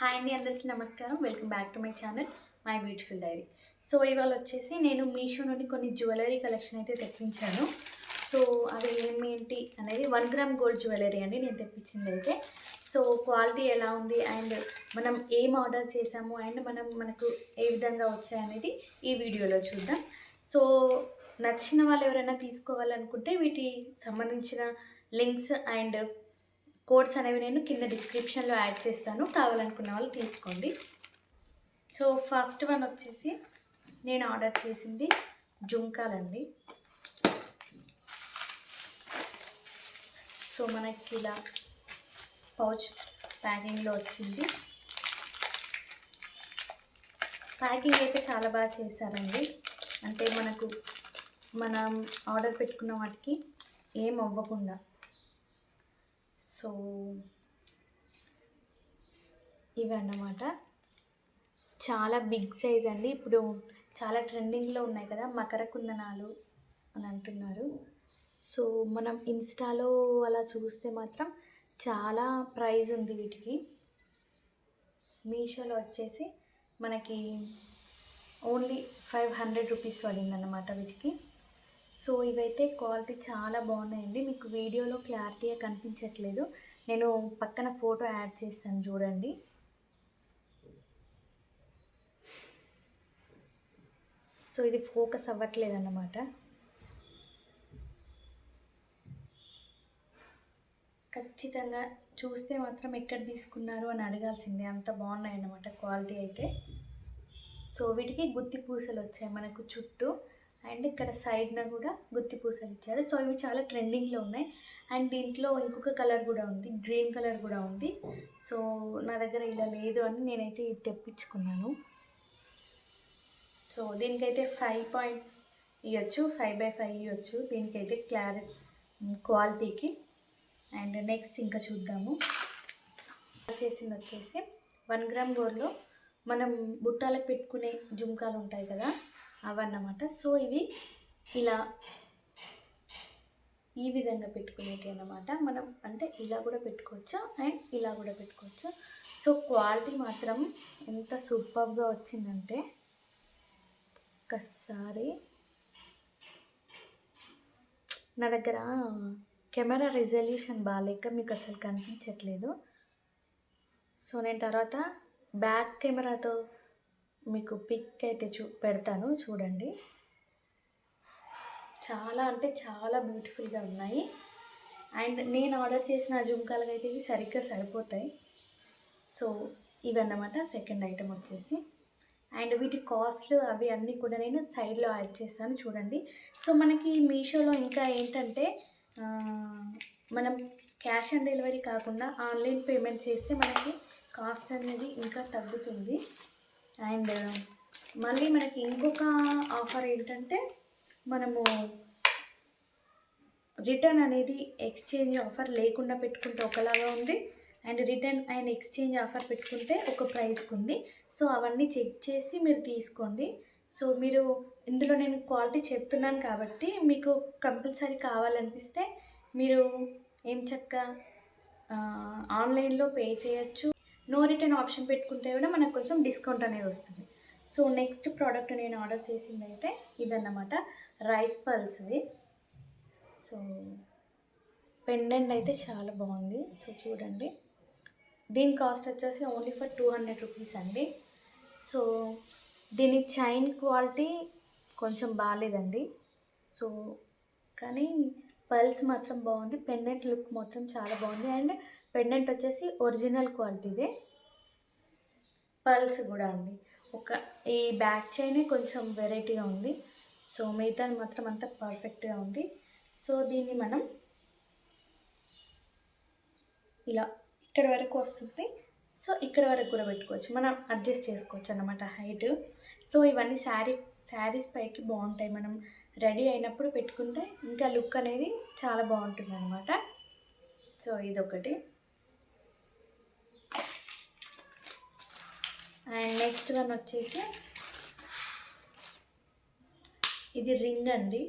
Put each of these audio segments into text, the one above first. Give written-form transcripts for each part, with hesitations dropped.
Hi అండి, అందరికీ నమస్కారం. Welcome back to my channel my beautiful diary. So ఇవాళ వచ్చేసి నేను మీషో నుండి కొన్ని జ్యువెలరీ కలెక్షన్ అయితే తెప్పించాను. సో అవి ఏమేంటి అనేది 1 గ్రామ్ గోల్డ్ జ్యువెలరీ అండి నేను తెప్పించింది అయితే. సో క్వాలిటీ ఎలా ఉంది అండ్ మనం ఏం ఆర్డర్ చేసాము అండ్ మనకు ఏ విధంగా వచ్చాయనేది ఈ వీడియోలో చూద్దాం. సో నచ్చిన వాళ్ళు ఎవరైనా తీసుకోవాలనుకుంటే వీటి సంబంధించిన లింక్స్ అండ్ కోడ్స్ అనేవి నేను కింద డిస్క్రిప్షన్లో యాడ్ చేస్తాను, కావాలనుకున్న వాళ్ళు తీసుకోండి. సో ఫస్ట్ వన్ వచ్చేసి నేను ఆర్డర్ చేసింది జుంకాలండి. సో మనకి ఇలా పౌచ్ ప్యాకింగ్లో వచ్చింది. ప్యాకింగ్ అయితే చాలా బాగా చేశారండి. అంటే మనం ఆర్డర్ పెట్టుకున్న వాటికి ఏం అవ్వకుండా. సో ఇవి అన్నమాట, చాలా బిగ్ సైజ్ అండి. ఇప్పుడు చాలా ట్రెండింగ్లో ఉన్నాయి కదా మకర కుందనాలు అని అంటున్నారు. సో మనం ఇన్స్టాలో అలా చూస్తే మాత్రం చాలా ప్రైస్ ఉంది వీటికి. మీషోలో వచ్చేసి మనకి ఓన్లీ 500 రూపీస్ పడిందన్నమాట వీటికి. సో ఇవైతే క్వాలిటీ చాలా బాగున్నాయండి. మీకు వీడియోలో క్లారిటీగా కనిపించట్లేదు, నేను పక్కన ఫోటో యాడ్ చేస్తాను చూడండి. సో ఇది ఫోకస్ అవ్వట్లేదు అన్నమాట. ఖచ్చితంగా చూస్తే మాత్రం ఎక్కడ తీసుకున్నారు అని అడగాల్సిందే, అంత బాగున్నాయి అన్నమాట క్వాలిటీ అయితే. సో వీటికి గుత్తి పూసలు వచ్చాయి మనకు చుట్టూ, అండ్ ఇక్కడ సైడ్న కూడా గుత్తి పూసలు ఇచ్చారు. సో ఇవి చాలా ట్రెండింగ్లో ఉన్నాయి. అండ్ దీంట్లో ఇంకొక కలర్ కూడా ఉంది, గ్రీన్ కలర్ కూడా ఉంది. సో నా దగ్గర ఇలా లేదు అని నేనైతే ఇది తెప్పించుకున్నాను. సో దీనికైతే 5 పాయింట్స్ ఇవ్వచ్చు, 5/5 ఇవ్వచ్చు దీనికైతే క్వాలిటీకి. అండ్ నెక్స్ట్ ఇంకా చూద్దాము. చేసింది వచ్చేసి 1 గ్రామ్ గోల్డ్లో మనం బుట్టాలకు పెట్టుకునే జుంకాలు ఉంటాయి కదా అవన్నమాట. సో ఇవి ఇలా ఈ విధంగా పెట్టుకునేవి అన్నమాట. మనం అంటే ఇలా కూడా పెట్టుకోవచ్చు అండ్ ఇలా కూడా పెట్టుకోవచ్చు. సో క్వాలిటీ మాత్రం ఎంత సూపర్గా వచ్చిందంటే, ఒక్కసారి నా దగ్గర కెమెరా రిజల్యూషన్ బాగాలేక మీకు అసలు కనిపించట్లేదు. సో నేను తర్వాత బ్యాక్ కెమెరాతో మీకు పిక్ అయితే పెడతాను చూడండి. చాలా అంటే చాలా బ్యూటిఫుల్గా ఉన్నాయి. అండ్ నేను ఆర్డర్ చేసిన జుంకాలకు అయితే ఇవి సరిగ్గా సరిపోతాయి. సో ఇవన్నమాట సెకండ్ ఐటమ్ వచ్చేసి. అండ్ వీటి కాస్ట్లు అవి అన్నీ కూడా నేను సైడ్లో యాడ్ చేస్తాను చూడండి. సో మనకి మీషోలో ఇంకా ఏంటంటే మనం క్యాష్ ఆన్ డెలివరీ కాకుండా ఆన్లైన్ పేమెంట్ చేస్తే మనకి కాస్ట్ అనేది ఇంకా తగ్గుతుంది. అండ్ మళ్ళీ మనకి ఇంకొక ఆఫర్ ఏంటంటే మనము రిటర్న్ అనేది ఎక్స్చేంజ్ ఆఫర్ లేకుండా పెట్టుకుంటే ఒకలాగా ఉంది, and return and exchange offer పెట్టుకుంటే ఒక ప్రైస్కి ఉంది. సో అవన్నీ చెక్ చేసి మీరు తీసుకోండి. సో మీరు ఇందులో నేను క్వాలిటీ చెప్తున్నాను కాబట్టి మీకు కంపల్సరీ కావాలనిపిస్తే మీరు ఏం చక్కగా ఆన్లైన్లో పే చేయొచ్చు. నో రిటర్న్ ఆప్షన్ పెట్టుకుంటే కూడా మనకు కొంచెం డిస్కౌంట్ అనేది వస్తుంది. సో నెక్స్ట్ ప్రోడక్ట్ నేను ఆర్డర్ చేసింది అయితే ఇదన్నమాట, రైస్ పల్స్ది. సో పెండెంట్ అయితే చాలా బాగుంది. సో చూడండి, దీని కాస్ట్ వచ్చేసి ఓన్లీ ఫర్ 200 రూపీస్ అండి. సో దీని చైన్ క్వాలిటీ కొంచెం బాగాలేదండి. సో కానీ పల్స్ మాత్రం బాగుంది, పెండెంట్ లుక్ మొత్తం చాలా బాగుంది. అండ్ పెండెంట్ వచ్చేసి ఒరిజినల్ క్వాలిటీదే, పల్స్ కూడా అండి. ఈ బ్యాక్ చైనే కొంచెం వెరైటీగా ఉంది. సో మిగతా మాత్రం అంతా పర్ఫెక్ట్గా ఉంది. సో దీన్ని మనం ఇలా ఇక్కడ వరకు వస్తుంది. సో ఇక్కడ వరకు కూడా పెట్టుకోవచ్చు, మనం అడ్జస్ట్ చేసుకోవచ్చు అన్నమాట హైట్. సో ఇవన్నీ శారీస్ పైకి బాగుంటాయి, మనం రెడీ అయినప్పుడు పెట్టుకుంటే ఇంకా లుక్ అనేది చాలా బాగుంటుంది అనమాట. సో ఇదొకటి. అండ్ నెక్స్ట్ వన్ వచ్చేసి ఇది రింగ్ అండి.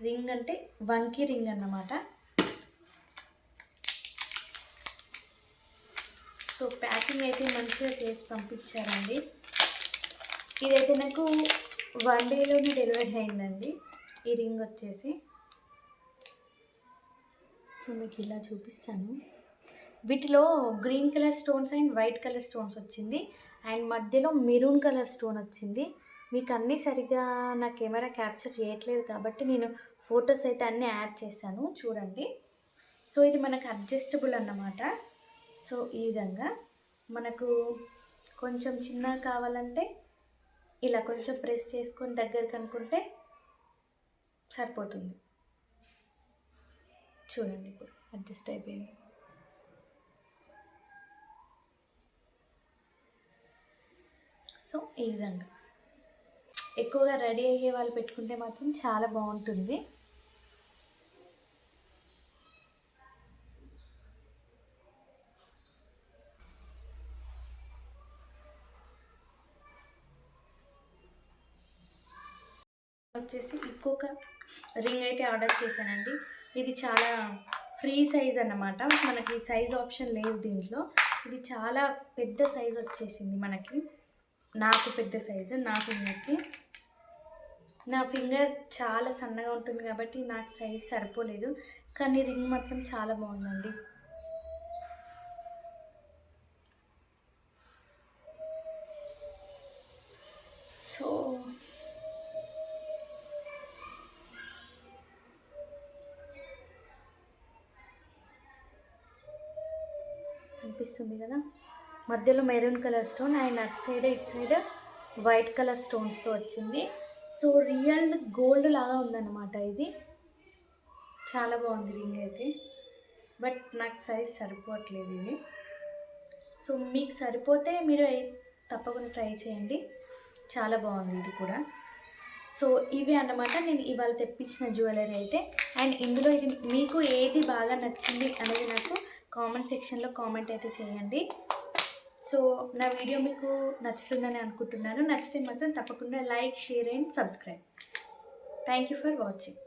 రింగ్ అంటే వంకీ రింగ్ అన్నమాట. సో ప్యాకింగ్ అయితే మంచిగా చేసి పంపించారండి. ఇదైతే నాకు 1 డేలోనే డెలివరీ అయిందండి ఈ రింగ్ వచ్చేసి. సో మీకు ఇలా చూపిస్తాను. వీటిలో green colour stones and white colour stones వచ్చింది, అండ్ మధ్యలో మెరూన్ కలర్ స్టోన్ వచ్చింది. మీకు అన్నీ సరిగ్గా నా కెమెరా క్యాప్చర్ చేయట్లేదు కాబట్టి నేను ఫొటోస్ అయితే అన్నీ యాడ్ చేశాను చూడండి. సో ఇది మనకు అడ్జస్టబుల్ అన్నమాట. సో ఈ విధంగా మనకు కొంచెం చిన్నగా కావాలంటే ఇలా కొంచెం ప్రెస్ చేసుకొని దగ్గరికి అనుకుంటే సరిపోతుంది. చూడండి ఇప్పుడు అడ్జస్ట్ అయిపోయింది. సో ఈ విధంగా ఎక్కువగా రెడీ అయ్యే వాళ్ళు పెట్టుకుంటే మాత్రం చాలా బాగుంటుంది. వచ్చేసి ఇంకొక రింగ్ అయితే ఆర్డర్ చేశానండి. ఇది చాలా ఫ్రీ సైజ్ అన్నమాట. మనకి సైజ్ ఆప్షన్ లేదు దీంట్లో. ఇది చాలా పెద్ద సైజ్ వచ్చేసింది మనకి. నాకు పెద్ద సైజు నా ఫింగర్కి. నా ఫింగర్ చాలా సన్నగా ఉంటుంది కాబట్టి నాకు సైజ్ సరిపోలేదు, కానీ రింగ్ మాత్రం చాలా బాగుందండి. సో అనిపిస్తుంది కదా, మధ్యలో మెరూన్ కలర్ స్టోన్ అండ్ అటు సైడ్ ఇటు సైడ్ వైట్ కలర్ స్టోన్స్తో వచ్చింది. సో రియల్ గోల్డ్ లాగా ఉందన్నమాట. ఇది చాలా బాగుంది రింగ్ అయితే, బట్ నాకు సైజ్ సరిపోవట్లేదు ఇది. సో మీకు సరిపోతే మీరు తప్పకుండా ట్రై చేయండి, చాలా బాగుంది ఇది కూడా. సో ఇవి అన్నమాట నేను ఇవాళ తెప్పించిన జ్యువెలరీ అయితే. అండ్ ఇందులో ఇది మీకు ఏది బాగా నచ్చింది అనేది నాకు కామెంట్ సెక్షన్లో కామెంట్ అయితే చేయండి. సో నా వీడియో మీకు నచ్చుతుందని అనుకుంటున్నాను. నచ్చితే మాత్రం తప్పకుండా like, share and subscribe. Thank you for watching.